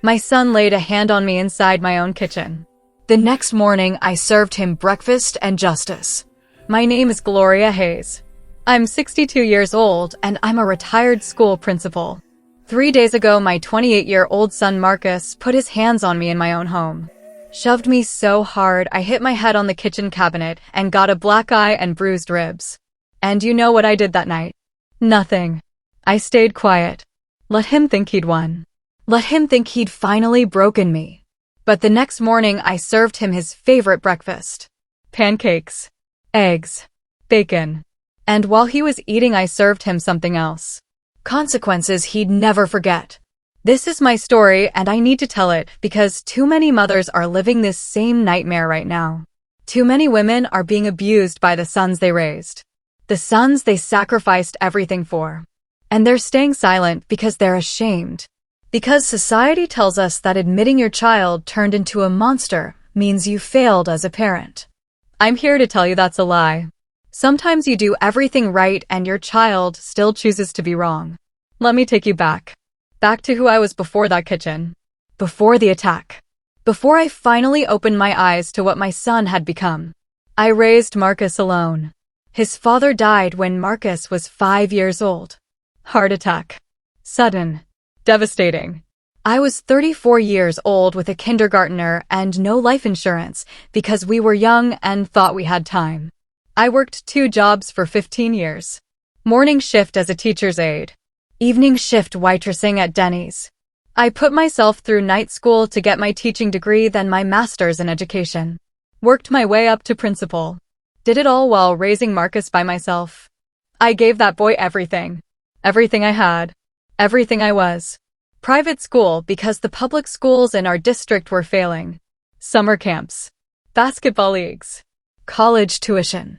My son laid a hand on me inside my own kitchen. The next morning, I served him breakfast and justice. My name is Gloria Hayes. I'm 62 years old, and I'm a retired school principal. 3 days ago, my 28-year-old son Marcus put his hands on me in my own home. Shoved me so hard, I hit my head on the kitchen cabinet and got a black eye and bruised ribs. And you know what I did that night? Nothing. I stayed quiet. Let him think he'd won. Let him think he'd finally broken me. But the next morning, I served him his favorite breakfast. Pancakes, eggs, bacon. And while he was eating, I served him something else. Consequences he'd never forget. This is my story, and I need to tell it because too many mothers are living this same nightmare right now. Too many women are being abused by the sons they raised. The sons they sacrificed everything for. And they're staying silent because they're ashamed. Because society tells us that admitting your child turned into a monster means you failed as a parent. I'm here to tell you that's a lie. Sometimes you do everything right and your child still chooses to be wrong. Let me take you back. Back to who I was before that kitchen. Before the attack. Before I finally opened my eyes to what my son had become. I raised Marcus alone. His father died when Marcus was 5 years old. Heart attack. Sudden. Devastating. I was 34 years old with a kindergartner and no life insurance because we were young and thought we had time. I worked 2 jobs for 15 years. Morning shift as a teacher's aide. Evening shift waitressing at Denny's. I put myself through night school to get my teaching degree, then my master's in education. Worked my way up to principal. Did it all while raising Marcus by myself. I gave that boy everything. Everything I had. Everything I was. Private school because the public schools in our district were failing. Summer camps. Basketball leagues. College tuition.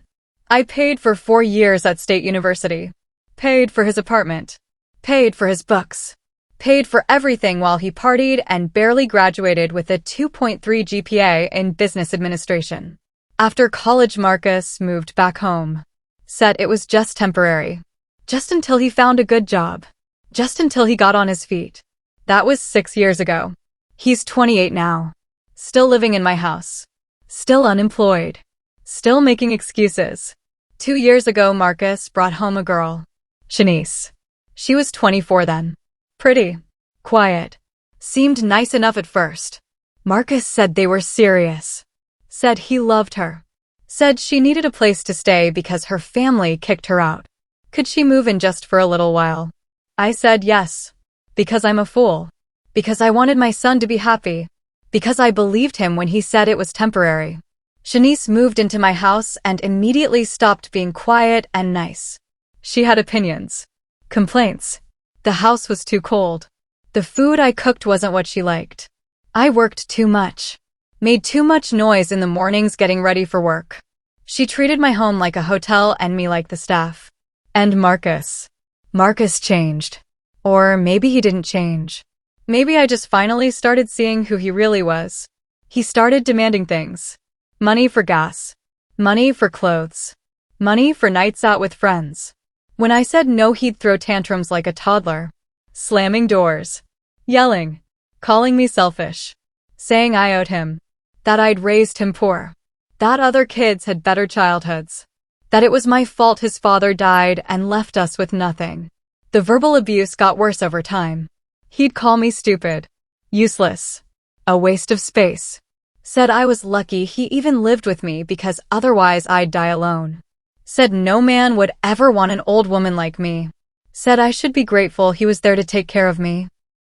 I paid for 4 years at State University. Paid for his apartment. Paid for his books. Paid for everything while he partied and barely graduated with a 2.3 GPA in business administration. After college, Marcus moved back home. Said it was just temporary. Just until he found a good job. Just until he got on his feet. That was 6 years ago. He's 28 now. Still living in my house. Still unemployed. Still making excuses. 2 years ago, Marcus brought home a girl. Shanice. She was 24 then. Pretty. Quiet. Seemed nice enough at first. Marcus said they were serious. Said he loved her. Said she needed a place to stay because her family kicked her out. Could she move in just for a little while? I said yes. Because I'm a fool. Because I wanted my son to be happy. Because I believed him when he said it was temporary. Shanice moved into my house and immediately stopped being quiet and nice. She had opinions. Complaints. The house was too cold. The food I cooked wasn't what she liked. I worked too much. Made too much noise in the mornings getting ready for work. She treated my home like a hotel and me like the staff. And Marcus. Marcus changed. Or maybe he didn't change. Maybe I just finally started seeing who he really was. He started demanding things. Money for gas. Money for clothes. Money for nights out with friends. When I said no, he'd throw tantrums like a toddler. Slamming doors. Yelling. Calling me selfish. Saying I owed him. That I'd raised him poor. That other kids had better childhoods. That it was my fault his father died and left us with nothing. The verbal abuse got worse over time. He'd call me stupid. Useless. A waste of space. Said I was lucky he even lived with me because otherwise I'd die alone. Said no man would ever want an old woman like me. Said I should be grateful he was there to take care of me.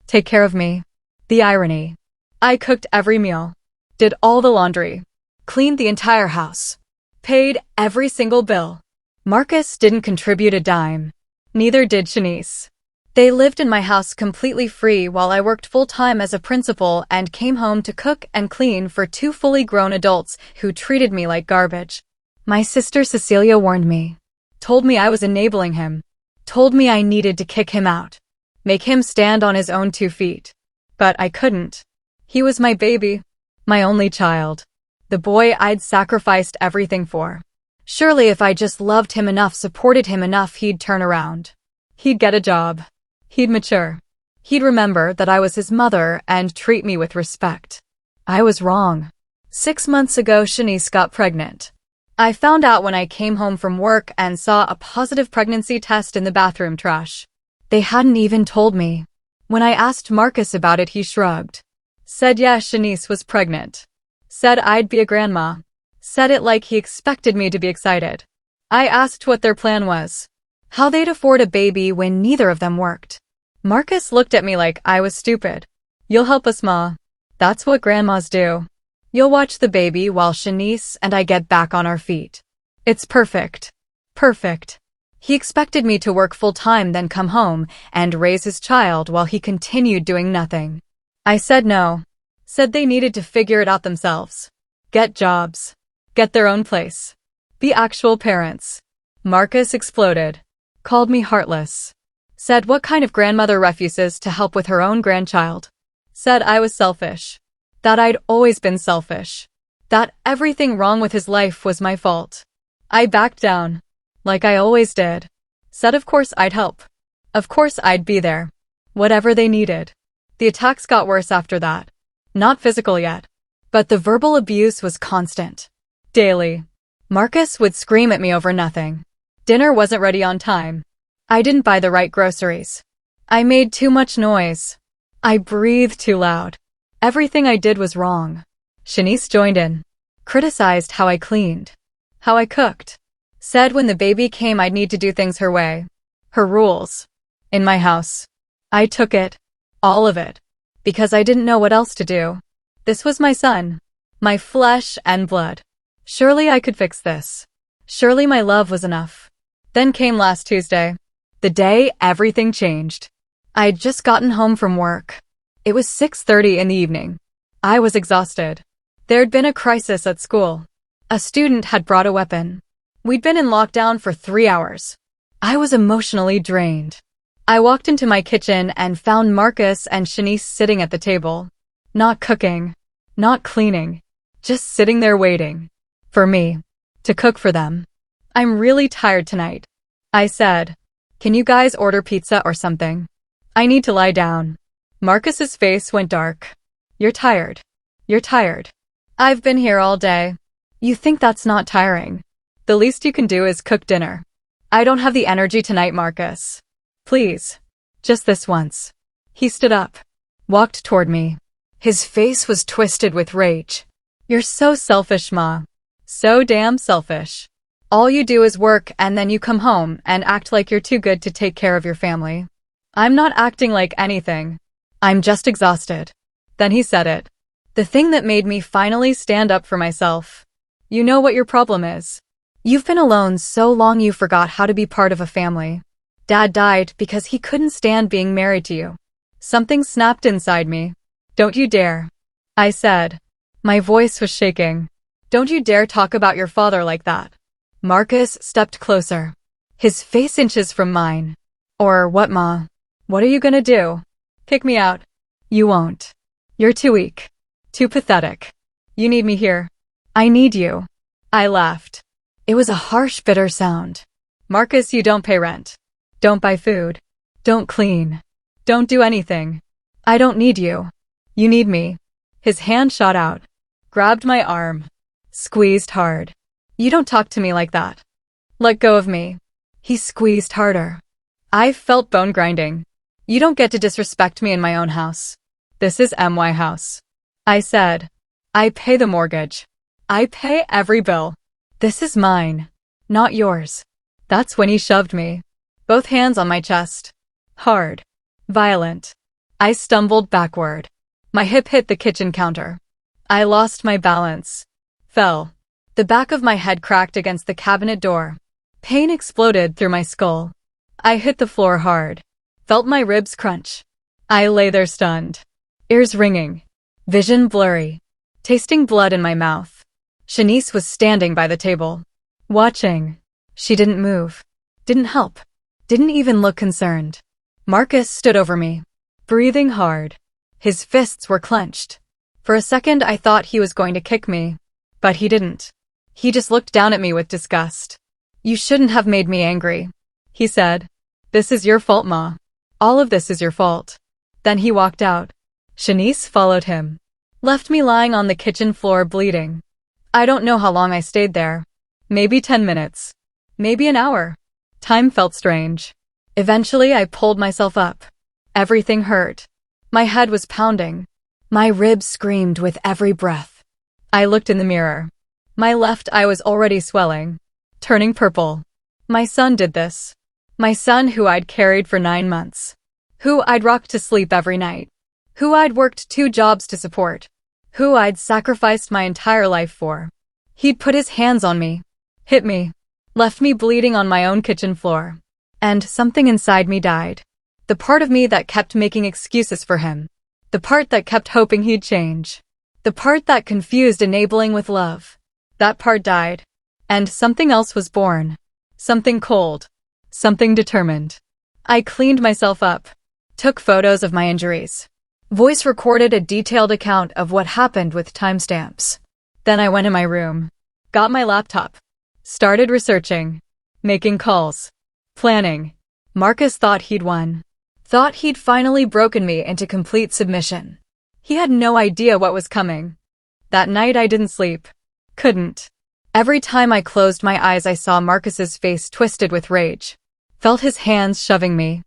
Take care of me. The irony. I cooked every meal. Did all the laundry. Cleaned the entire house. Paid every single bill. Marcus didn't contribute a dime. Neither did Shanice. They lived in my house completely free while I worked full-time as a principal and came home to cook and clean for 2 fully grown adults who treated me like garbage. My sister Cecilia warned me. Told me I was enabling him. Told me I needed to kick him out. Make him stand on his own 2 feet. But I couldn't. He was my baby. My only child. The boy I'd sacrificed everything for. Surely if I just loved him enough, supported him enough, he'd turn around. He'd get a job. He'd mature. He'd remember that I was his mother and treat me with respect. I was wrong. 6 months ago, Shanice got pregnant. I found out when I came home from work and saw a positive pregnancy test in the bathroom trash. They hadn't even told me. When I asked Marcus about it, he shrugged. Said yes, Shanice was pregnant. Said I'd be a grandma. Said it like he expected me to be excited. I asked what their plan was. How they'd afford a baby when neither of them worked. Marcus looked at me like I was stupid. You'll help us, Ma. That's what grandmas do. You'll watch the baby while Shanice and I get back on our feet. It's perfect. Perfect. He expected me to work full-time, then come home and raise his child while he continued doing nothing. I said no. Said they needed to figure it out themselves. Get jobs. Get their own place. Be actual parents. Marcus exploded. Called me heartless. Said what kind of grandmother refuses to help with her own grandchild. Said I was selfish. That I'd always been selfish. That everything wrong with his life was my fault. I backed down. Like I always did. Said of course I'd help. Of course I'd be there. Whatever they needed. The attacks got worse after that. Not physical yet. But the verbal abuse was constant. Daily. Marcus would scream at me over nothing. Dinner wasn't ready on time. I didn't buy the right groceries. I made too much noise. I breathed too loud. Everything I did was wrong. Shanice joined in. Criticized how I cleaned. How I cooked. Said when the baby came I'd need to do things her way. Her rules. In my house. I took it. All of it. Because I didn't know what else to do. This was my son. My flesh and blood. Surely I could fix this. Surely my love was enough. Then came last Tuesday. The day everything changed. I'd just gotten home from work. It was 6:30 in the evening. I was exhausted. There'd been a crisis at school. A student had brought a weapon. We'd been in lockdown for 3 hours. I was emotionally drained. I walked into my kitchen and found Marcus and Shanice sitting at the table. Not cooking. Not cleaning. Just sitting there waiting. For me. To cook for them. I'm really tired tonight. I said. Can you guys order pizza or something? I need to lie down. Marcus's face went dark. You're tired. You're tired. I've been here all day. You think that's not tiring? The least you can do is cook dinner. I don't have the energy tonight, Marcus. Please. Just this once. He stood up. Walked toward me. His face was twisted with rage. You're so selfish, Ma. So damn selfish. All you do is work and then you come home and act like you're too good to take care of your family. I'm not acting like anything. I'm just exhausted. Then he said it. The thing that made me finally stand up for myself. You know what your problem is. You've been alone so long you forgot how to be part of a family. Dad died because he couldn't stand being married to you. Something snapped inside me. Don't you dare. I said. My voice was shaking. Don't you dare talk about your father like that. Marcus stepped closer. His face inches from mine. Or what, Ma? What are you gonna do? Kick me out? You won't. You're too weak. Too pathetic. You need me here. I need you. I laughed. It was a harsh, bitter sound. Marcus, you don't pay rent. Don't buy food. Don't clean. Don't do anything. I don't need you. You need me. His hand shot out. Grabbed my arm. Squeezed hard. You don't talk to me like that. Let go of me. He squeezed harder. I felt bone grinding. You don't get to disrespect me in my own house. This is my house. I said. I pay the mortgage. I pay every bill. This is mine. Not yours. That's when he shoved me. Both hands on my chest. Hard. Violent. I stumbled backward. My hip hit the kitchen counter. I lost my balance. Fell. The back of my head cracked against the cabinet door. Pain exploded through my skull. I hit the floor hard. Felt my ribs crunch. I lay there stunned. Ears ringing. Vision blurry. Tasting blood in my mouth. Shanice was standing by the table. Watching. She didn't move. Didn't help. Didn't even look concerned. Marcus stood over me. Breathing hard. His fists were clenched. For a second I thought he was going to kick me. But he didn't. He just looked down at me with disgust. You shouldn't have made me angry. He said. This is your fault, Ma. All of this is your fault. Then he walked out. Shanice followed him. Left me lying on the kitchen floor bleeding. I don't know how long I stayed there. Maybe 10 minutes. Maybe an hour. Time felt strange. Eventually I pulled myself up. Everything hurt. My head was pounding. My ribs screamed with every breath. I looked in the mirror. My left eye was already swelling, turning purple. My son did this. My son who I'd carried for 9 months. Who I'd rocked to sleep every night. Who I'd worked 2 jobs to support. Who I'd sacrificed my entire life for. He'd put his hands on me, hit me, left me bleeding on my own kitchen floor. And something inside me died. The part of me that kept making excuses for him. The part that kept hoping he'd change. The part that confused enabling with love. That part died. And something else was born. Something cold. Something determined. I cleaned myself up. Took photos of my injuries. Voice recorded a detailed account of what happened with timestamps. Then I went in my room. Got my laptop. Started researching. Making calls. Planning. Marcus thought he'd won. Thought he'd finally broken me into complete submission. He had no idea what was coming. That night I didn't sleep. Couldn't. Every time I closed my eyes I saw Marcus's face twisted with rage. Felt his hands shoving me.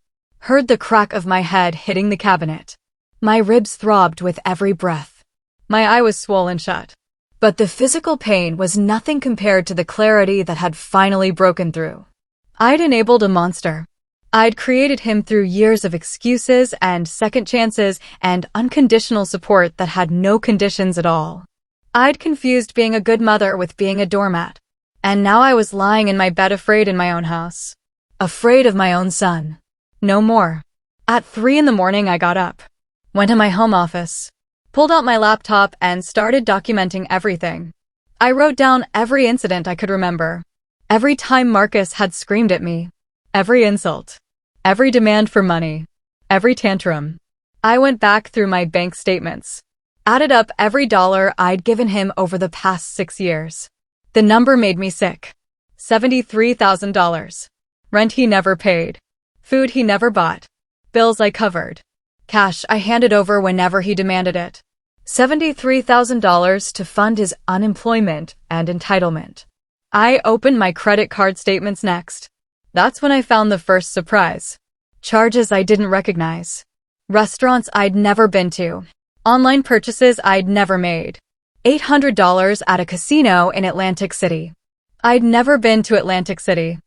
Heard the crack of my head hitting the cabinet. My ribs throbbed with every breath. My eye was swollen shut. But the physical pain was nothing compared to the clarity that had finally broken through. I'd enabled a monster. I'd created him through years of excuses and second chances and unconditional support that had no conditions at all. I'd confused being a good mother with being a doormat. And now I was lying in my bed afraid in my own house. Afraid of my own son. No more. At 3 in the morning I got up. Went to my home office. Pulled out my laptop and started documenting everything. I wrote down every incident I could remember. Every time Marcus had screamed at me. Every insult. Every demand for money. Every tantrum. I went back through my bank statements. Added up every dollar I'd given him over the past 6 years. The number made me sick. $73,000. Rent he never paid. Food he never bought. Bills I covered. Cash I handed over whenever he demanded it. $73,000 to fund his unemployment and entitlement. I opened my credit card statements next. That's when I found the first surprise. Charges I didn't recognize. Restaurants I'd never been to. Online purchases I'd never made. $800 at a casino in Atlantic City. I'd never been to Atlantic City.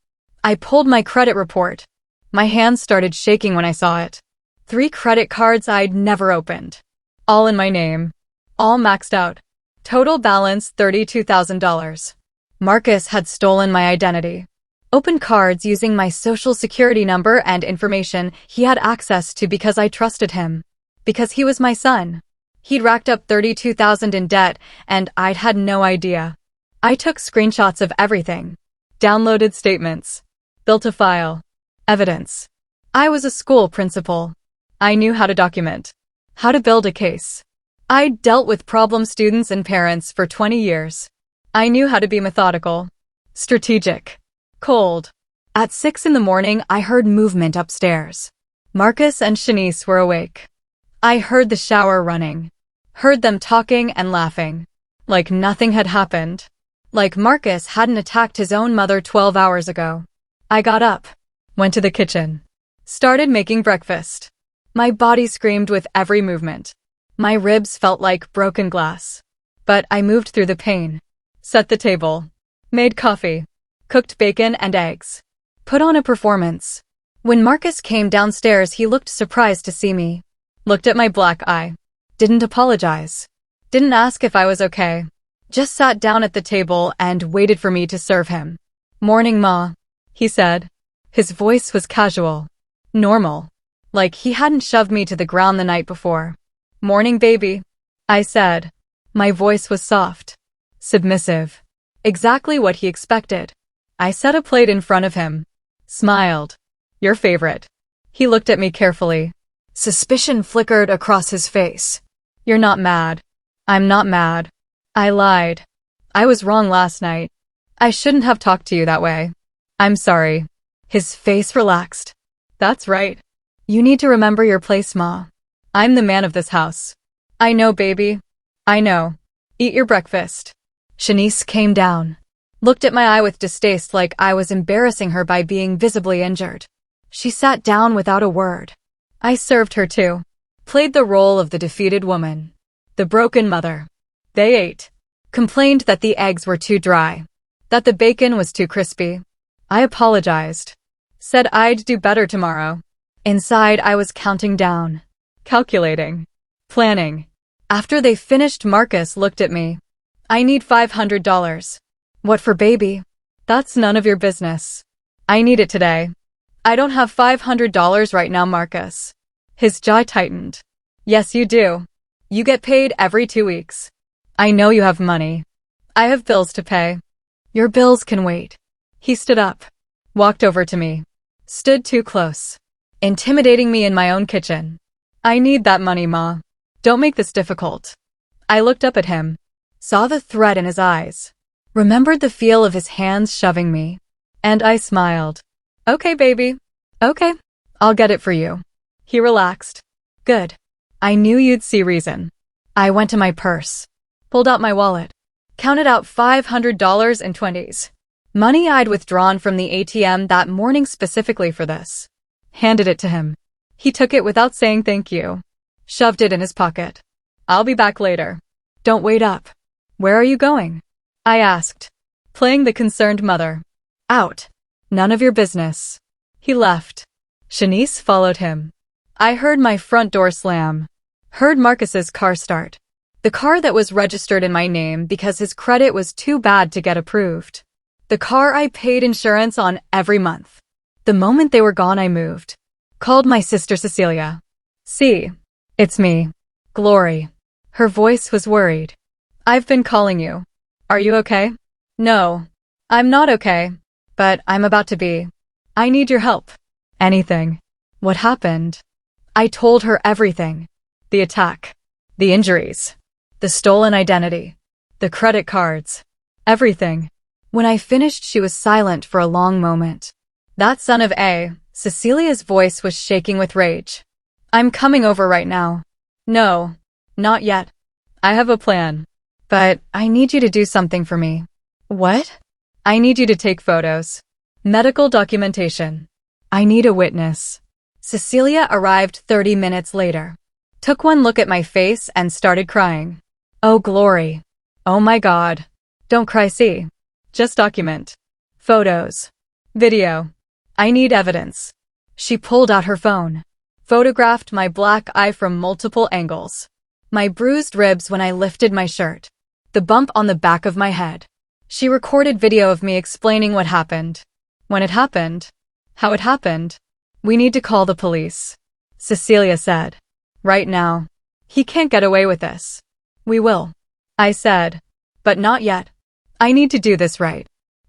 I pulled my credit report. My hands started shaking when I saw it. 3 credit cards I'd never opened. All in my name. All maxed out. Total balance $32,000. Marcus had stolen my identity. Opened cards using my social security number and information he had access to because I trusted him. Because he was my son. He'd racked up $32,000 in debt and I'd had no idea. I took screenshots of everything. Downloaded statements. Built a file. Evidence. I was a school principal. I knew how to document. How to build a case. I'd dealt with problem students and parents for 20 years. I knew how to be methodical. Strategic. Cold. At 6 in the morning, I heard movement upstairs. Marcus and Shanice were awake. I heard the shower running. Heard them talking and laughing. Like nothing had happened. Like Marcus hadn't attacked his own mother 12 hours ago. I got up. Went to the kitchen. Started making breakfast. My body screamed with every movement. My ribs felt like broken glass. But I moved through the pain. Set the table. Made coffee. Cooked bacon and eggs. Put on a performance. When Marcus came downstairs, he looked surprised to see me. Looked at my black eye. Didn't apologize. Didn't ask if I was okay. Just sat down at the table and waited for me to serve him. "Morning, Ma," he said. His voice was casual. Normal. Like he hadn't shoved me to the ground the night before. "Morning, baby," I said. My voice was soft. Submissive. Exactly what he expected. I set a plate in front of him. Smiled. "Your favorite." He looked at me carefully. Suspicion flickered across his face. "You're not mad." "I'm not mad." I lied. "I was wrong last night. I shouldn't have talked to you that way. I'm sorry." His face relaxed. "That's right. You need to remember your place, Ma." I'm the man of this house. I know, baby. I know. Eat your breakfast. Shanice came down, looked at my eye with distaste like I was embarrassing her by being visibly injured. She sat down without a word. I served her too. Played the role of the defeated woman. The broken mother. They ate. Complained that the eggs were too dry. That the bacon was too crispy. I apologized. Said I'd do better tomorrow. Inside, I was counting down. Calculating. Planning. After they finished, Marcus looked at me. I need $500. What for, baby? That's none of your business. I need it today. I don't have $500 right now, Marcus. His jaw tightened. Yes, you do. You get paid every 2 weeks. I know you have money. I have bills to pay. Your bills can wait. He stood up. Walked over to me. Stood too close. Intimidating me in my own kitchen. I need that money, Ma. Don't make this difficult. I looked up at him. Saw the threat in his eyes. Remembered the feel of his hands shoving me. And I smiled. Okay, baby. Okay. I'll get it for you. He relaxed. Good. I knew you'd see reason. I went to my purse. Pulled out my wallet. Counted out $500 in 20s. Money I'd withdrawn from the ATM that morning specifically for this. Handed it to him. He took it without saying thank you. Shoved it in his pocket. I'll be back later. Don't wait up. Where are you going? I asked, playing the concerned mother. Out. None of your business. He left. Shanice followed him. I heard my front door slam. Heard Marcus's car start. The car that was registered in my name because his credit was too bad to get approved. The car I paid insurance on every month. The moment they were gone, I moved. Called my sister Cecilia. See, it's me, Glory. Her voice was worried. I've been calling you. Are you okay? No, I'm not okay, but I'm about to be. I need your help. Anything. What happened? I told her everything. The attack. The injuries. The stolen identity. The credit cards. Everything. When I finished, she was silent for a long moment. That son of a, Cecilia's voice was shaking with rage. I'm coming over right now. No, not yet. I have a plan. But I need you to do something for me. What? I need you to take photos. Medical documentation. I need a witness. Cecilia arrived 30 minutes later. Took one look at my face and started crying. Oh, Glory. Oh my God. Don't cry, see. Just document. Photos. Video. I need evidence. She pulled out her phone. Photographed my black eye from multiple angles. My bruised ribs when I lifted my shirt. The bump on the back of my head. She recorded video of me explaining what happened. When it happened. How it happened. We need to call the police. Cecilia said. Right now. He can't get away with this. We will. I said. But not yet. I need to do this right.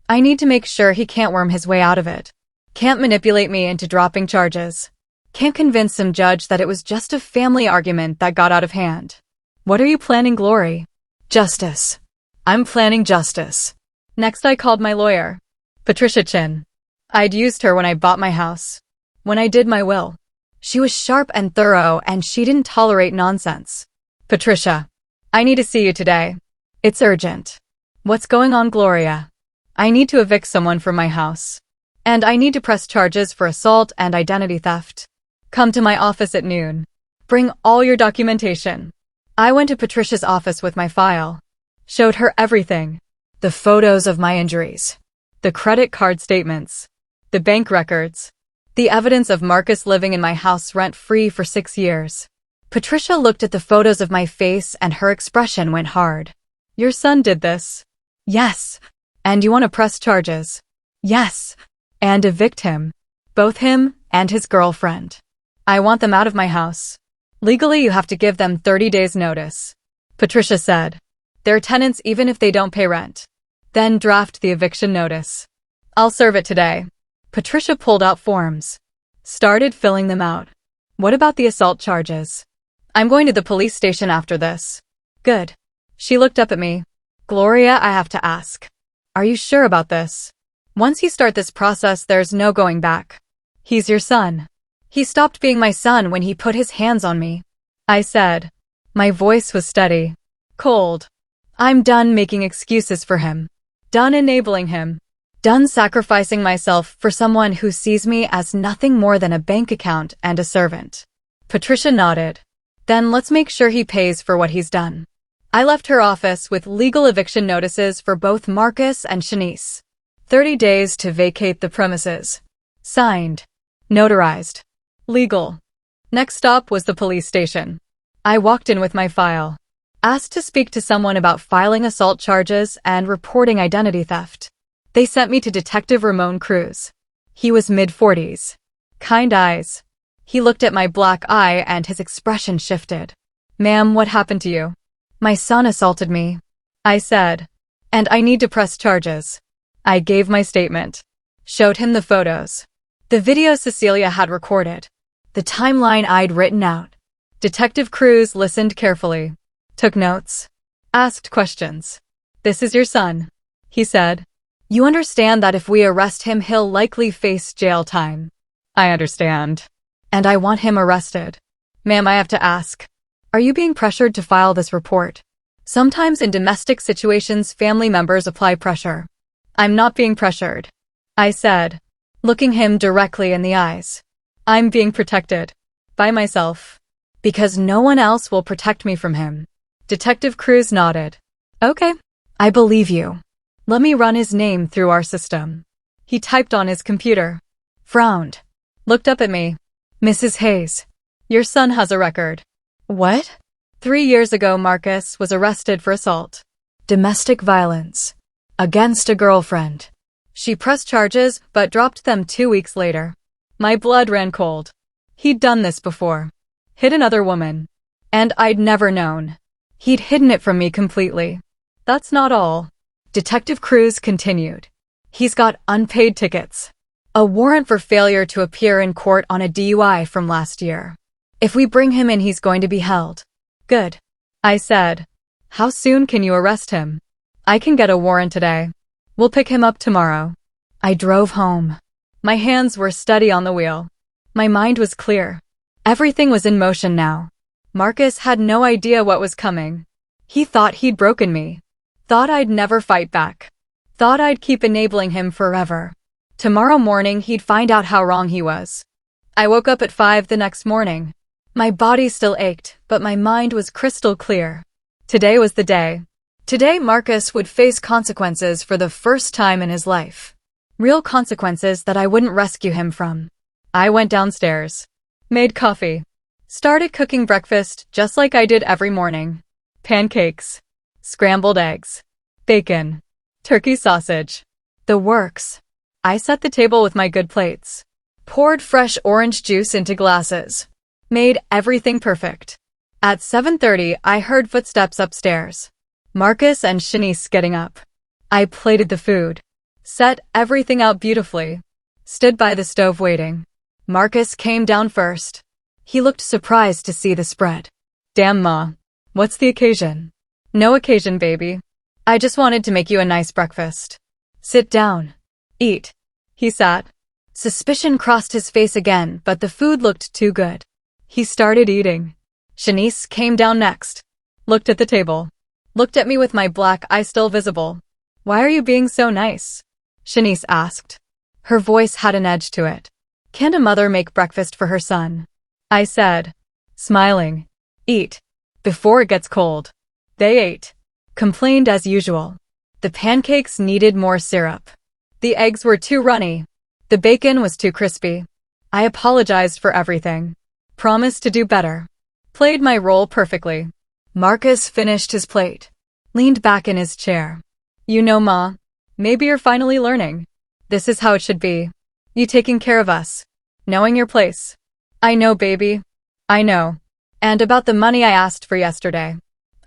I need to make sure he can't worm his way out of it. Can't manipulate me into dropping charges. Can't convince some judge that it was just a family argument that got out of hand. What are you planning, Glory? Justice. I'm planning justice. Next I called my lawyer. Patricia Chin. I'd used her when I bought my house. When I did my will. She was sharp and thorough and she didn't tolerate nonsense. Patricia. I need to see you today. It's urgent. What's going on, Gloria? I need to evict someone from my house. And I need to press charges for assault and identity theft. Come to my office at noon. Bring all your documentation. I went to Patricia's office with my file. Showed her everything. The photos of my injuries. The credit card statements. The bank records. The evidence of Marcus living in my house rent-free for 6 years. Patricia looked at the photos of my face and her expression went hard. Your son did this. Yes. And you want to press charges? Yes. And evict him. Both him and his girlfriend. I want them out of my house. Legally, you have to give them 30 days notice. Patricia said. They're tenants even if they don't pay rent. Then draft the eviction notice. I'll serve it today. Patricia pulled out forms. Started filling them out. What about the assault charges? I'm going to the police station after this. Good. She looked up at me. Gloria, I have to ask. Are you sure about this? Once you start this process, there's no going back. He's your son. He stopped being my son when he put his hands on me. I said. My voice was steady. Cold. I'm done making excuses for him. Done enabling him. Done sacrificing myself for someone who sees me as nothing more than a bank account and a servant. Patricia nodded. Then let's make sure he pays for what he's done. I left her office with legal eviction notices for both Marcus and Shanice. 30 days to vacate the premises. Signed. Notarized. Legal. Next stop was the police station. I walked in with my file. Asked to speak to someone about filing assault charges and reporting identity theft. They sent me to Detective Ramon Cruz. He was mid-40s. Kind eyes. He looked at my black eye and his expression shifted. Ma'am, what happened to you? My son assaulted me. I said. And I need to press charges. I gave my statement. Showed him the photos. The video Cecilia had recorded. The timeline I'd written out. Detective Cruz listened carefully. Took notes. Asked questions. This is your son, he said. You understand that if we arrest him, he'll likely face jail time. I understand. And I want him arrested. Ma'am, I have to ask. Are you being pressured to file this report? Sometimes in domestic situations, family members apply pressure. I'm not being pressured, I said, looking him directly in the eyes. I'm being protected. By myself. Because no one else will protect me from him. Detective Cruz nodded. Okay. I believe you. Let me run his name through our system. He typed on his computer. Frowned. Looked up at me. Mrs. Hayes. Your son has a record. What? 3 years ago, Marcus was arrested for assault. Domestic violence. Against a girlfriend. She pressed charges, but dropped them 2 weeks later. My blood ran cold. He'd done this before. Hid another woman. And I'd never known. He'd hidden it from me completely. That's not all. Detective Cruz continued. He's got unpaid tickets. A warrant for failure to appear in court on a DUI from last year. If we bring him in, he's going to be held. Good. I said. How soon can you arrest him? I can get a warrant today. We'll pick him up tomorrow. I drove home. My hands were steady on the wheel. My mind was clear. Everything was in motion now. Marcus had no idea what was coming. He thought he'd broken me. Thought I'd never fight back. Thought I'd keep enabling him forever. Tomorrow morning he'd find out how wrong he was. I woke up at 5 the next morning. My body still ached, but my mind was crystal clear. Today was the day. Today Marcus would face consequences for the first time in his life. Real consequences that I wouldn't rescue him from. I went downstairs. Made coffee. Started cooking breakfast just like I did every morning. Pancakes. Scrambled eggs. Bacon. Turkey sausage. The works. I set the table with my good plates. Poured fresh orange juice into glasses. Made everything perfect. At 7:30, I heard footsteps upstairs. Marcus and Shanice getting up. I plated the food. Set everything out beautifully. Stood by the stove waiting. Marcus came down first. He looked surprised to see the spread. Damn, Ma. What's the occasion? No occasion, baby. I just wanted to make you a nice breakfast. Sit down. Eat. He sat. Suspicion crossed his face again, but the food looked too good. He started eating. Shanice came down next. Looked at the table. Looked at me with my black eye still visible. Why are you being so nice? Shanice asked. Her voice had an edge to it. Can't a mother make breakfast for her son? I said, smiling. Eat. Before it gets cold. They ate. Complained as usual. The pancakes needed more syrup. The eggs were too runny. The bacon was too crispy. I apologized for everything. Promised to do better. Played my role perfectly. Marcus finished his plate. Leaned back in his chair. You know, Ma, maybe you're finally learning. This is how it should be. You taking care of us. Knowing your place. I know, baby. I know. And about the money I asked for yesterday.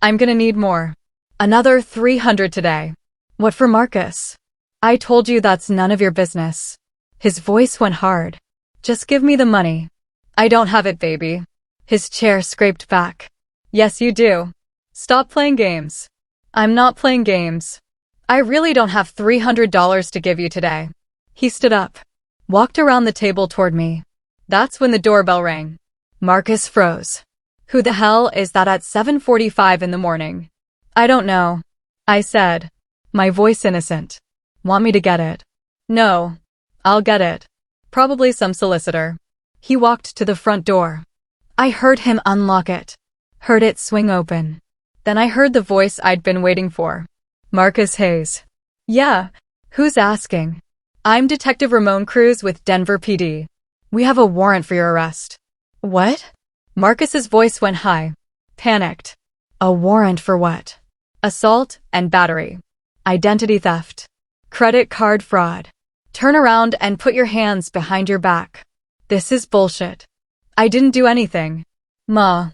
I'm gonna need more. Another 300 today. What for Marcus? I told you that's none of your business. His voice went hard. Just give me the money. I don't have it, baby. His chair scraped back. Yes, you do. Stop playing games. I'm not playing games. I really don't have $300 to give you today. He stood up. Walked around the table toward me. That's when the doorbell rang. Marcus froze. Who the hell is that at 7:45 in the morning? I don't know, I said, my voice innocent. Want me to get it? No. I'll get it. Probably some solicitor. He walked to the front door. I heard him unlock it. Heard it swing open. Then I heard the voice I'd been waiting for. Marcus Hayes. Yeah. Who's asking? I'm Detective Ramon Cruz with Denver PD. We have a warrant for your arrest. What? Marcus's voice went high. Panicked. A warrant for what? Assault and battery. Identity theft. Credit card fraud. Turn around and put your hands behind your back. This is bullshit. I didn't do anything. Ma,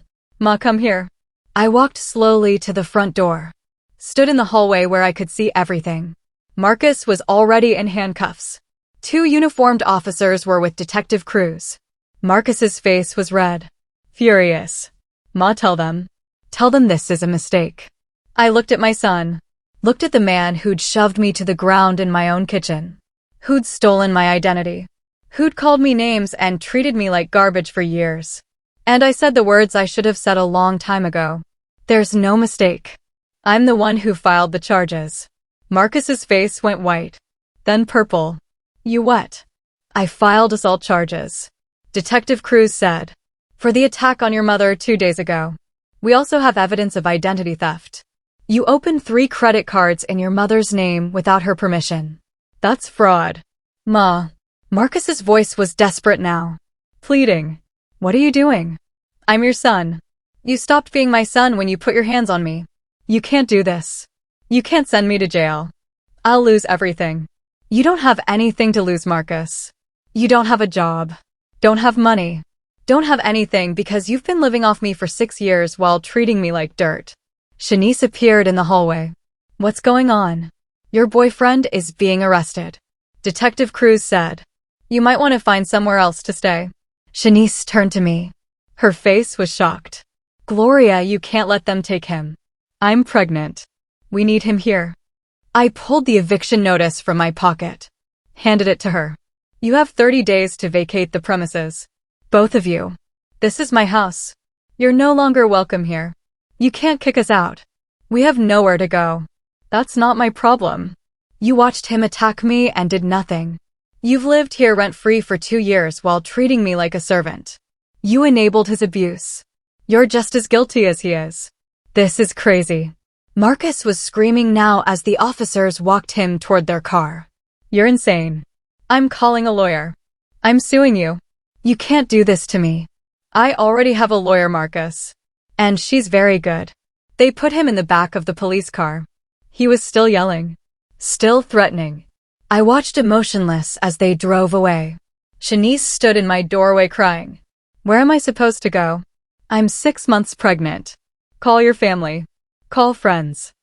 come here. I walked slowly to the front door. Stood in the hallway where I could see everything. Marcus was already in handcuffs. 2 uniformed officers were with Detective Cruz. Marcus's face was red. Furious. Ma, tell them. Tell them this is a mistake. I looked at my son. Looked at the man who'd shoved me to the ground in my own kitchen. Who'd stolen my identity. Who'd called me names and treated me like garbage for years. And I said the words I should have said a long time ago. There's no mistake. I'm the one who filed the charges. Marcus's face went white. Then purple. You what? I filed assault charges. Detective Cruz said. For the attack on your mother 2 days ago. We also have evidence of identity theft. You opened 3 credit cards in your mother's name without her permission. That's fraud. Ma. Marcus's voice was desperate now. Pleading. What are you doing? I'm your son. You stopped being my son when you put your hands on me. You can't do this. You can't send me to jail. I'll lose everything. You don't have anything to lose, Marcus. You don't have a job. Don't have money. Don't have anything because you've been living off me for 6 years while treating me like dirt. Shanice appeared in the hallway. What's going on? Your boyfriend is being arrested. Detective Cruz said. You might want to find somewhere else to stay. Shanice turned to me. Her face was shocked. Gloria, you can't let them take him. I'm pregnant. We need him here. I pulled the eviction notice from my pocket. Handed it to her. You have 30 days to vacate the premises. Both of you. This is my house. You're no longer welcome here. You can't kick us out. We have nowhere to go. That's not my problem. You watched him attack me and did nothing. You've lived here rent-free for 2 years while treating me like a servant. You enabled his abuse. You're just as guilty as he is. This is crazy. Marcus was screaming now as the officers walked him toward their car. You're insane. I'm calling a lawyer. I'm suing you. You can't do this to me. I already have a lawyer, Marcus. And she's very good. They put him in the back of the police car. He was still yelling. Still threatening. I watched emotionless as they drove away. Shanice stood in my doorway crying. Where am I supposed to go? I'm 6 months pregnant. Call your family. Call friends.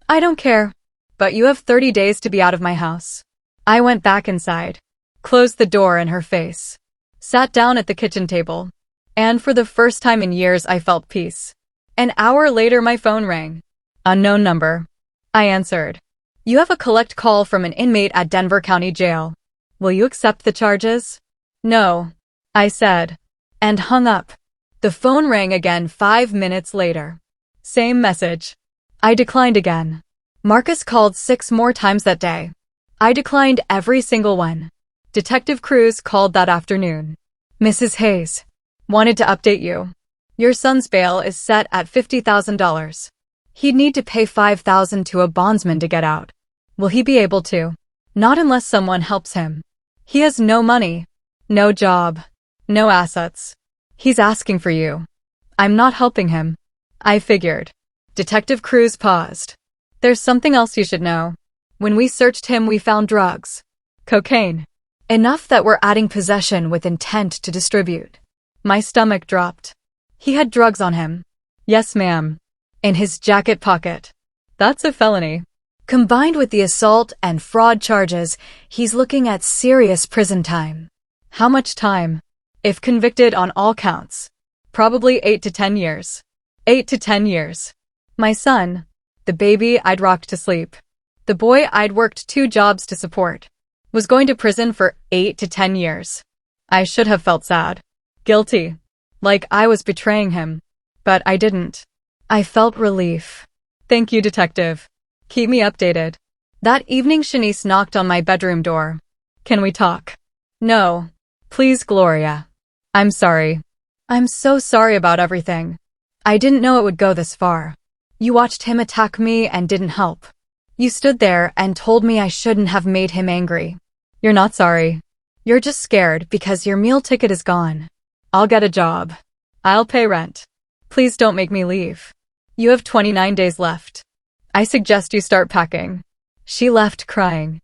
I don't care. But you have 30 days to be out of my house. I went back inside. Closed the door in her face. Sat down at the kitchen table. And for the first time in years I felt peace. An hour later my phone rang. Unknown number. I answered. You have a collect call from an inmate at Denver County Jail. Will you accept the charges? No, I said. And hung up. The phone rang again 5 minutes later. Same message. I declined again. Marcus called 6 more times that day. I declined every single one. Detective Cruz called that afternoon. Mrs. Hayes. Wanted to update you. Your son's bail is set at $50,000. He'd need to pay $5,000 to a bondsman to get out. Will he be able to? Not unless someone helps him. He has no money, no job, no assets. He's asking for you. I'm not helping him. I figured. Detective Cruz paused. There's something else you should know. When we searched him, we found drugs. Cocaine. Enough that we're adding possession with intent to distribute. My stomach dropped. He had drugs on him. Yes, ma'am. In his jacket pocket. That's a felony. Combined with the assault and fraud charges, he's looking at serious prison time. How much time? If convicted on all counts. Probably 8 to 10 years. 8 to 10 years. My son. The baby I'd rocked to sleep. The boy I'd worked 2 jobs to support. Was going to prison for 8 to 10 years. I should have felt sad. Guilty. Like I was betraying him. But I didn't. I felt relief. Thank you, detective. Keep me updated. That evening, Shanice knocked on my bedroom door. Can we talk? No. Please, Gloria. I'm sorry. I'm so sorry about everything. I didn't know it would go this far. You watched him attack me and didn't help. You stood there and told me I shouldn't have made him angry. You're not sorry. You're just scared because your meal ticket is gone. I'll get a job. I'll pay rent. Please don't make me leave. You have 29 days left. I suggest you start packing. She left crying.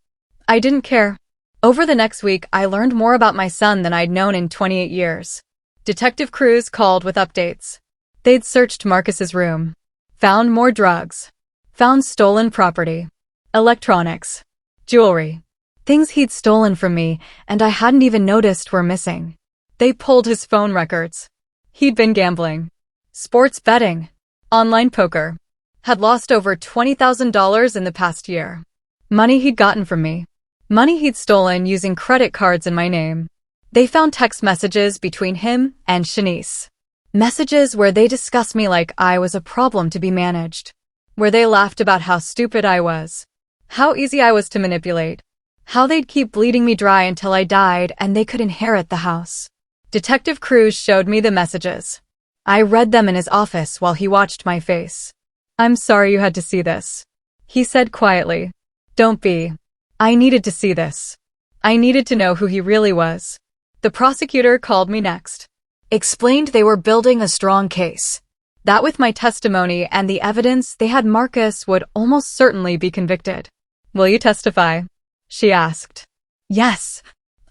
I didn't care. Over the next week, I learned more about my son than I'd known in 28 years. Detective crews called with updates. They'd searched Marcus's room. Found more drugs. Found stolen property. Electronics. Jewelry. Things he'd stolen from me and I hadn't even noticed were missing. They pulled his phone records. He'd been gambling. Sports betting. Online poker. Had lost over $20,000 in the past year. Money he'd gotten from me. Money he'd stolen using credit cards in my name. They found text messages between him and Shanice. Messages where they discussed me like I was a problem to be managed. Where they laughed about how stupid I was. How easy I was to manipulate. How they'd keep bleeding me dry until I died and they could inherit the house. Detective Cruz showed me the messages. I read them in his office while he watched my face. I'm sorry you had to see this. He said quietly. Don't be. I needed to see this. I needed to know who he really was. The prosecutor called me next. Explained they were building a strong case. That with my testimony and the evidence they had, Marcus would almost certainly be convicted. Will you testify? She asked. Yes,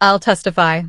I'll testify.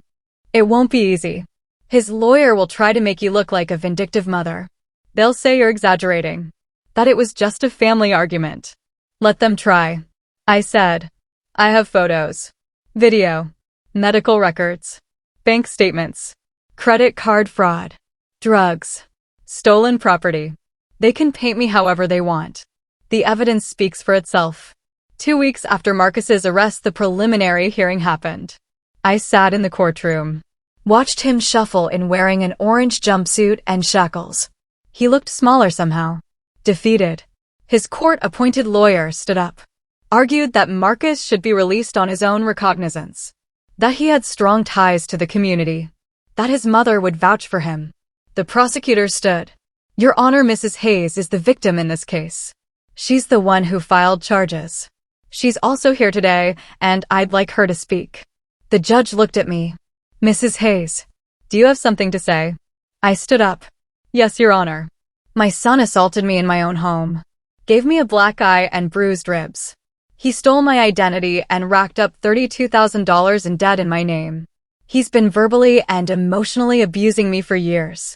It won't be easy. His lawyer will try to make you look like a vindictive mother. They'll say you're exaggerating. That it was just a family argument. Let them try. I said. I have photos. Video. Medical records. Bank statements. Credit card fraud. Drugs. Stolen property. They can paint me however they want. The evidence speaks for itself. 2 weeks after Marcus's arrest, the preliminary hearing happened. I sat in the courtroom. Watched him shuffle in wearing an orange jumpsuit and shackles. He looked smaller somehow. Defeated. His court-appointed lawyer stood up. Argued that Marcus should be released on his own recognizance. That he had strong ties to the community. That his mother would vouch for him. The prosecutor stood. Your Honor, Mrs. Hayes is the victim in this case. She's the one who filed charges. She's also here today, and I'd like her to speak. The judge looked at me. Mrs. Hayes, do you have something to say? I stood up. Yes, Your Honor. My son assaulted me in my own home. Gave me a black eye and bruised ribs. He stole my identity and racked up $32,000 in debt in my name. He's been verbally and emotionally abusing me for years.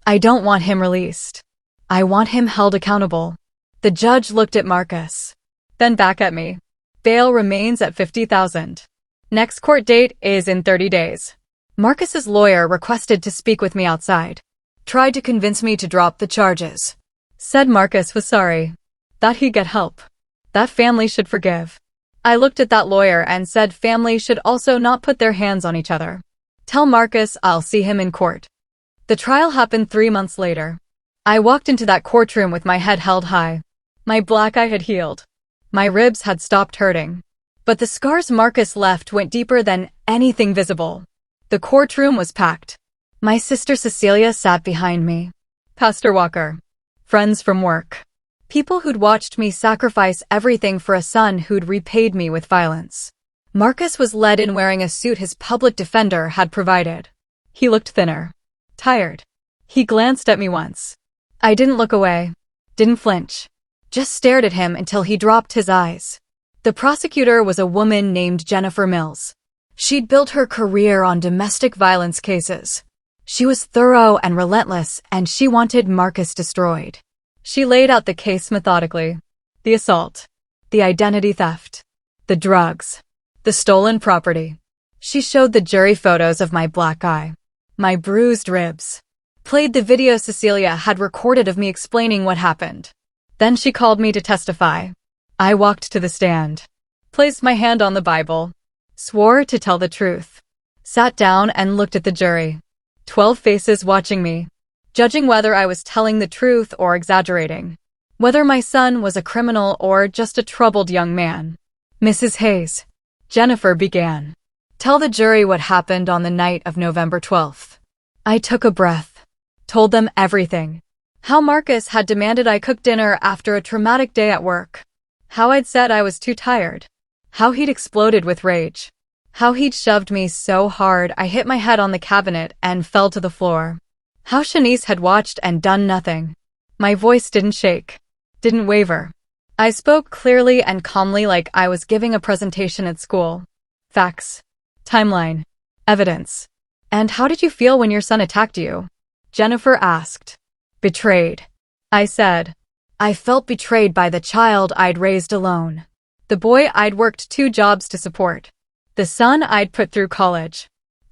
I don't want him released. I want him held accountable. The judge looked at Marcus. Then back at me. Bail remains at $50,000. Next court date is in 30 days. Marcus's lawyer requested to speak with me outside. Tried to convince me to drop the charges. Said Marcus was sorry. That he'd get help. That family should forgive. I looked at that lawyer and said family should also not put their hands on each other. Tell Marcus I'll see him in court. The trial happened 3 months later. I walked into that courtroom with my head held high. My black eye had healed. My ribs had stopped hurting. But the scars Marcus left went deeper than anything visible. The courtroom was packed. My sister Cecilia sat behind me. Pastor Walker. Friends from work. People who'd watched me sacrifice everything for a son who'd repaid me with violence. Marcus was led in wearing a suit his public defender had provided. He looked thinner. Tired. He glanced at me once. I didn't look away. Didn't flinch. Just stared at him until he dropped his eyes. The prosecutor was a woman named Jennifer Mills. She'd built her career on domestic violence cases. She was thorough and relentless, and she wanted Marcus destroyed. She laid out the case methodically. The assault. The identity theft. The drugs. The stolen property. She showed the jury photos of my black eye. My bruised ribs. Played the video Cecilia had recorded of me explaining what happened. Then she called me to testify. I walked to the stand. Placed my hand on the Bible. Swore to tell the truth. Sat down and looked at the jury. 12 faces watching me. judging whether I was telling the truth or exaggerating, whether my son was a criminal or just a troubled young man. Mrs. Hayes, Jennifer began. Tell the jury what happened on the night of November 12th. I took a breath, told them everything. How Marcus had demanded I cook dinner after a traumatic day at work. How I'd said I was too tired. How he'd exploded with rage. How he'd shoved me so hard I hit my head on the cabinet and fell to the floor. How Shanice had watched and done nothing. My voice didn't shake, didn't waver. I spoke clearly and calmly like I was giving a presentation at school. Facts. Timeline. Evidence. And how did you feel when your son attacked you? Jennifer asked. Betrayed. I said. I felt betrayed by the child I'd raised alone. The boy I'd worked 2 jobs to support. The son I'd put through college.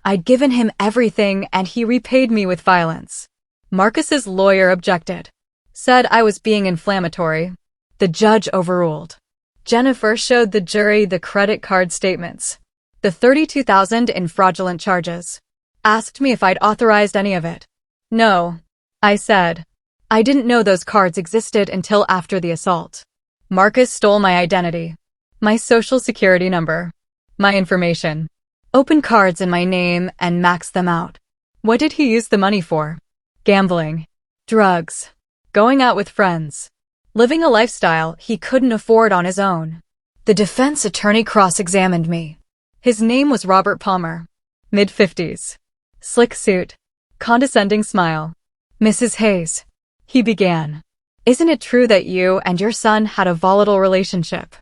I'd given him everything and he repaid me with violence. Marcus's lawyer objected. Said I was being inflammatory. The judge overruled. Jennifer showed the jury the credit card statements. The $32,000 in fraudulent charges. Asked me if I'd authorized any of it. No, I said. I didn't know those cards existed until after the assault. Marcus stole my identity, my social security number, my information, opened cards in my name and maxed them out. What did he use the money for? Gambling, drugs, going out with friends, living a lifestyle he couldn't afford on his own. The defense attorney cross-examined me. His name was Robert Palmer, mid-50s, slick suit, condescending smile. Mrs. Hayes, he began. Isn't it true that you and your son had a volatile relationship?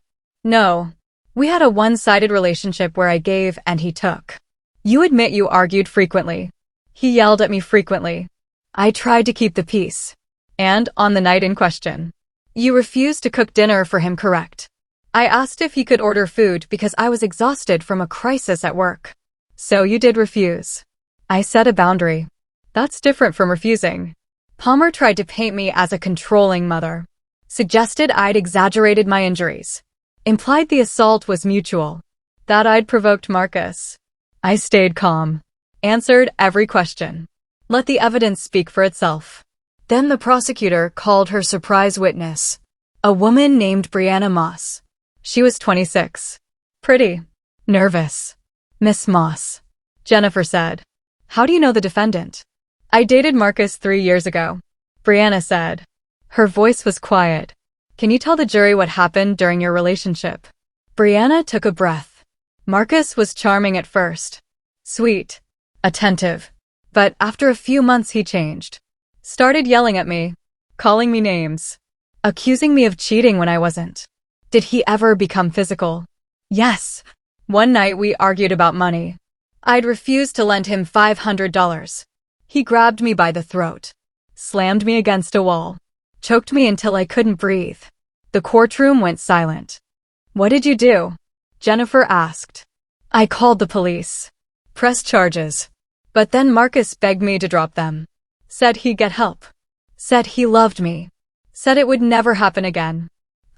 No. We had a one-sided relationship where I gave and he took. You admit you argued frequently. He yelled at me frequently. I tried to keep the peace. And, on the night in question, you refused to cook dinner for him, correct? I asked if he could order food because I was exhausted from a crisis at work. So you did refuse. I set a boundary. That's different from refusing. Palmer tried to paint me as a controlling mother. Suggested I'd exaggerated my injuries. Implied the assault was mutual. That I'd provoked Marcus. I stayed calm. Answered every question. Let the evidence speak for itself. Then the prosecutor called her surprise witness. A woman named Brianna Moss. She was 26. Pretty. Nervous. Miss Moss. Jennifer said. How do you know the defendant? I dated Marcus 3 years ago. Brianna said. Her voice was quiet. Can you tell the jury what happened during your relationship? Brianna took a breath. Marcus was charming at first. Sweet. Attentive. But after a few months he changed. Started yelling at me. Calling me names. Accusing me of cheating when I wasn't. Did he ever become physical? Yes. One night we argued about money. I'd refused to lend him $500. He grabbed me by the throat. Slammed me against a wall. Choked me until I couldn't breathe. The courtroom went silent. What did you do? Jennifer asked. I called the police. Pressed charges. But then Marcus begged me to drop them. Said he'd get help. Said he loved me. Said it would never happen again.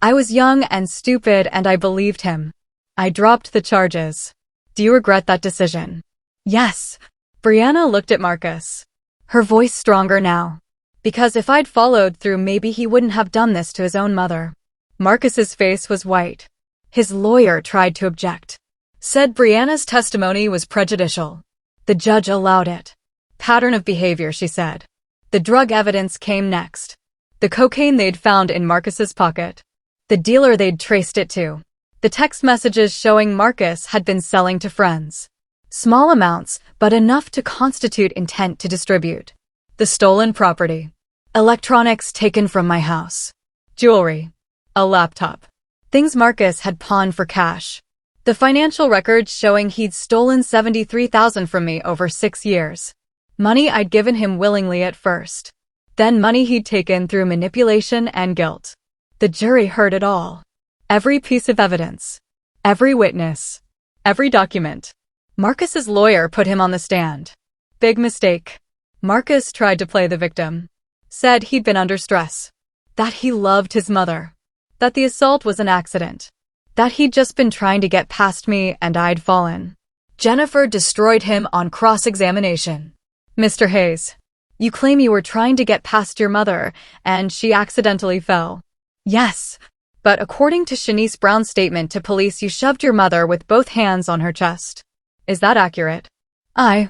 I was young and stupid and I believed him. I dropped the charges. Do you regret that decision? Yes. Brianna looked at Marcus. Her voice stronger now. Because if I'd followed through, maybe he wouldn't have done this to his own mother. Marcus's face was white. His lawyer tried to object. Said Brianna's testimony was prejudicial. The judge allowed it. Pattern of behavior, she said. The drug evidence came next. The cocaine they'd found in Marcus's pocket. The dealer they'd traced it to. The text messages showing Marcus had been selling to friends. Small amounts, but enough to constitute intent to distribute. The stolen property. Electronics taken from my house. Jewelry. A laptop. Things Marcus had pawned for cash. The financial records showing he'd stolen $73,000 from me over 6 years. Money I'd given him willingly at first. Then money he'd taken through manipulation and guilt. The jury heard it all. Every piece of evidence. Every witness. Every document. Marcus's lawyer put him on the stand. Big mistake. Marcus tried to play the victim. Said he'd been under stress. That he loved his mother. That the assault was an accident. That he'd just been trying to get past me and I'd fallen. Jennifer destroyed him on cross-examination. Mr. Hayes. You claim you were trying to get past your mother, and she accidentally fell. Yes. But according to Shanice Brown's statement to police, you shoved your mother with both hands on her chest. Is that accurate?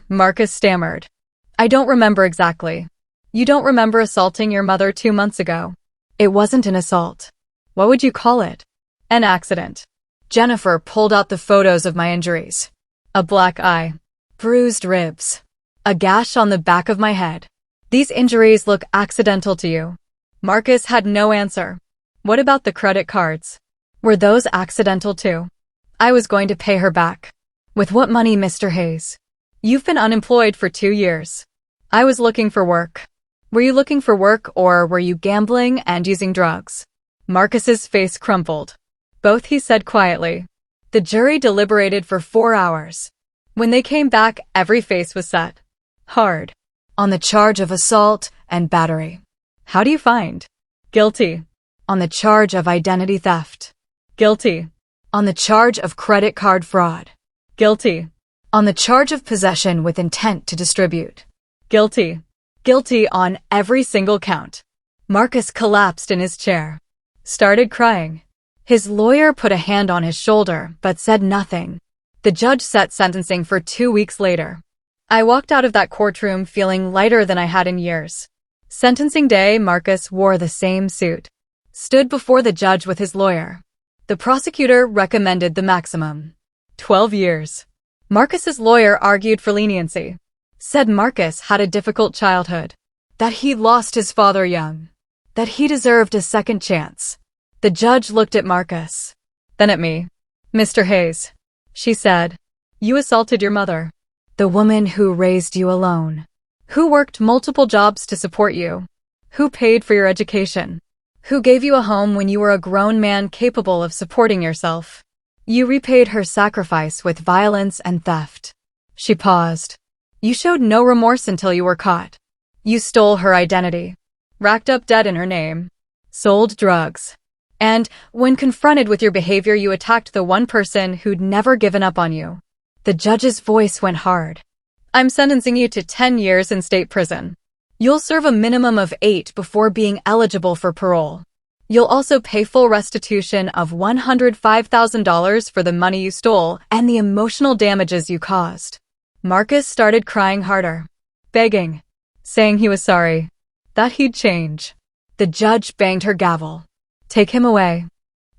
Marcus stammered. I don't remember exactly. You don't remember assaulting your mother 2 months ago? It wasn't an assault. What would you call it? An accident. Jennifer pulled out the photos of my injuries. A black eye. Bruised ribs. A gash on the back of my head. These injuries look accidental to you. Marcus had no answer. What about the credit cards? Were those accidental too? I was going to pay her back. With what money, Mr. Hayes? You've been unemployed for 2 years. I was looking for work. Were you looking for work, or were you gambling and using drugs? Marcus's face crumpled. Both, he said quietly. The jury deliberated for 4 hours. When they came back, every face was set. Hard. On the charge of assault and battery. How do you find? Guilty. On the charge of identity theft. Guilty. On the charge of credit card fraud. Guilty. On the charge of possession with intent to distribute. Guilty. Guilty on every single count. Marcus collapsed in his chair. Started crying. His lawyer put a hand on his shoulder but said nothing. The judge set sentencing for 2 weeks later. I walked out of that courtroom feeling lighter than I had in years. Sentencing day, Marcus wore the same suit. Stood before the judge with his lawyer. The prosecutor recommended the maximum. 12 years. Marcus's lawyer argued for leniency. Said Marcus had a difficult childhood. That he lost his father young. That he deserved a second chance. The judge looked at Marcus. Then at me. Mr. Hayes. She said. You assaulted your mother. The woman who raised you alone. Who worked multiple jobs to support you. Who paid for your education. Who gave you a home when you were a grown man capable of supporting yourself. You repaid her sacrifice with violence and theft. She paused. You showed no remorse until you were caught. You stole her identity. Racked up debt in her name. Sold drugs. And, when confronted with your behavior, you attacked the one person who'd never given up on you. The judge's voice went hard. I'm sentencing you to 10 years in state prison. You'll serve a minimum of 8 before being eligible for parole. You'll also pay full restitution of $105,000 for the money you stole and the emotional damages you caused. Marcus started crying harder. Begging. Saying he was sorry. That he'd change. The judge banged her gavel. Take him away.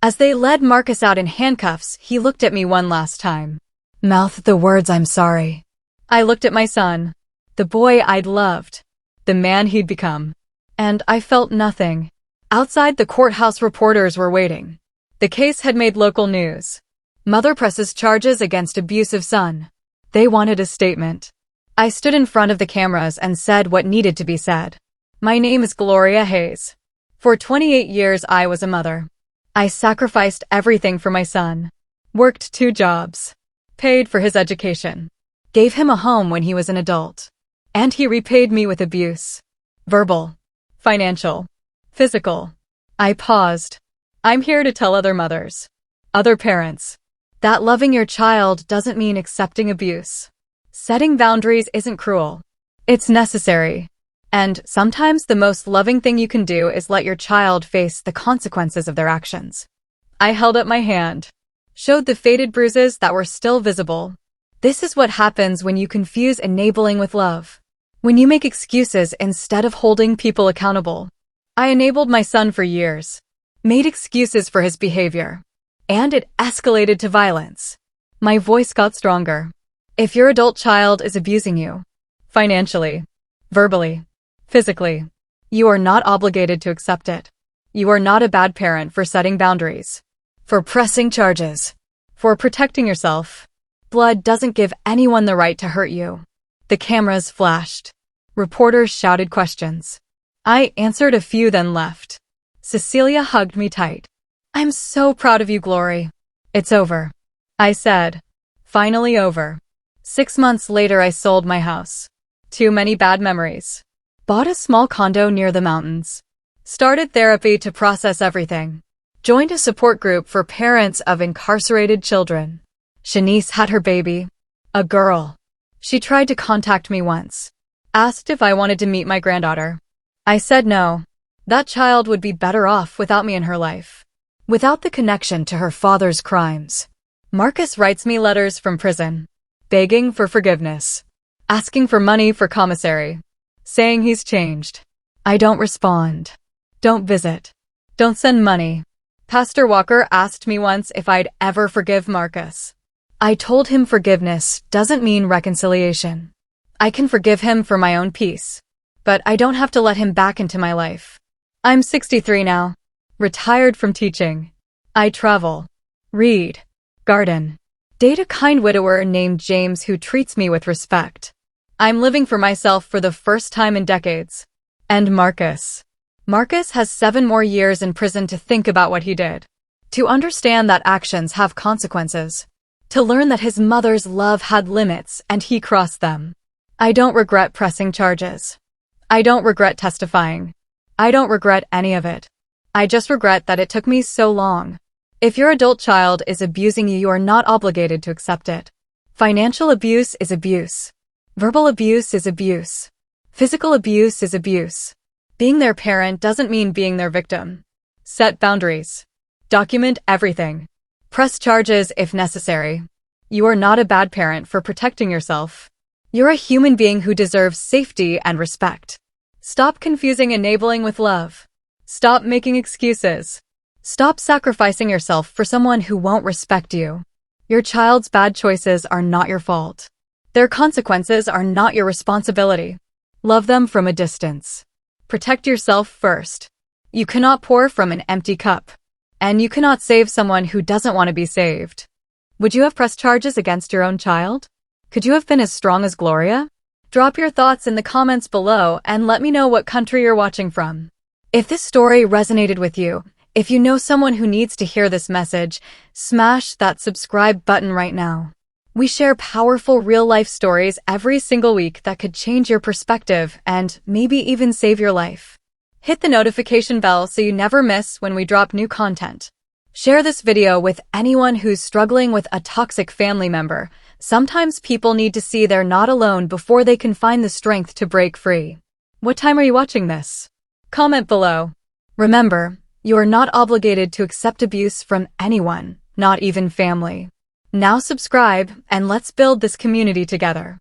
As they led Marcus out in handcuffs, he looked at me one last time. Mouthed the words, I'm sorry. I looked at my son. The boy I'd loved. The man he'd become. And I felt nothing. Outside, the courthouse reporters were waiting. The case had made local news. Mother presses charges against abusive son. They wanted a statement. I stood in front of the cameras and said what needed to be said. My name is Gloria Hayes. For 28 years I was a mother. I sacrificed everything for my son. Worked 2 jobs. Paid for his education. Gave him a home when he was an adult. And he repaid me with abuse. Verbal. Financial. Physical. I paused. I'm here to tell other mothers. Other parents. That loving your child doesn't mean accepting abuse. Setting boundaries isn't cruel. It's necessary. And sometimes the most loving thing you can do is let your child face the consequences of their actions. I held up my hand. Showed the faded bruises that were still visible. This is what happens when you confuse enabling with love. When you make excuses instead of holding people accountable. I enabled my son for years. Made excuses for his behavior. And it escalated to violence. My voice got stronger. If your adult child is abusing you, financially, verbally, physically, you are not obligated to accept it. You are not a bad parent for setting boundaries. For pressing charges. For protecting yourself. Blood doesn't give anyone the right to hurt you. The cameras flashed. Reporters shouted questions. I answered a few, then left. Cecilia hugged me tight. I'm so proud of you, Glory. It's over. I said. Finally over. 6 months later I sold my house. Too many bad memories. Bought a small condo near the mountains. Started therapy to process everything. Joined a support group for parents of incarcerated children. Shanice had her baby. A girl. She tried to contact me once. Asked if I wanted to meet my granddaughter. I said no. That child would be better off without me in her life. Without the connection to her father's crimes. Marcus writes me letters from prison, begging for forgiveness, asking for money for commissary, saying he's changed. I don't respond. Don't visit. Don't send money. Pastor Walker asked me once if I'd ever forgive Marcus. I told him forgiveness doesn't mean reconciliation. I can forgive him for my own peace, but I don't have to let him back into my life. I'm 63 now, retired from teaching. I travel, read, garden, date a kind widower named James who treats me with respect. I'm living for myself for the first time in decades. And Marcus. Marcus has 7 more years in prison to think about what he did. To understand that actions have consequences. To learn that his mother's love had limits and he crossed them. I don't regret pressing charges. I don't regret testifying. I don't regret any of it. I just regret that it took me so long. If your adult child is abusing you, you are not obligated to accept it. Financial abuse is abuse. Verbal abuse is abuse. Physical abuse is abuse. Being their parent doesn't mean being their victim. Set boundaries. Document everything. Press charges if necessary. You are not a bad parent for protecting yourself. You're a human being who deserves safety and respect. Stop confusing enabling with love. Stop making excuses. Stop sacrificing yourself for someone who won't respect you. Your child's bad choices are not your fault. Their consequences are not your responsibility. Love them from a distance. Protect yourself first. You cannot pour from an empty cup. And you cannot save someone who doesn't want to be saved. Would you have pressed charges against your own child? Could you have been as strong as Gloria? Drop your thoughts in the comments below and let me know what country you're watching from. If this story resonated with you, if you know someone who needs to hear this message, smash that subscribe button right now. We share powerful real-life stories every single week that could change your perspective and maybe even save your life. Hit the notification bell so you never miss when we drop new content. Share this video with anyone who's struggling with a toxic family member. Sometimes people need to see they're not alone before they can find the strength to break free. What time are you watching this? Comment below. Remember, you are not obligated to accept abuse from anyone, not even family. Now subscribe, and let's build this community together.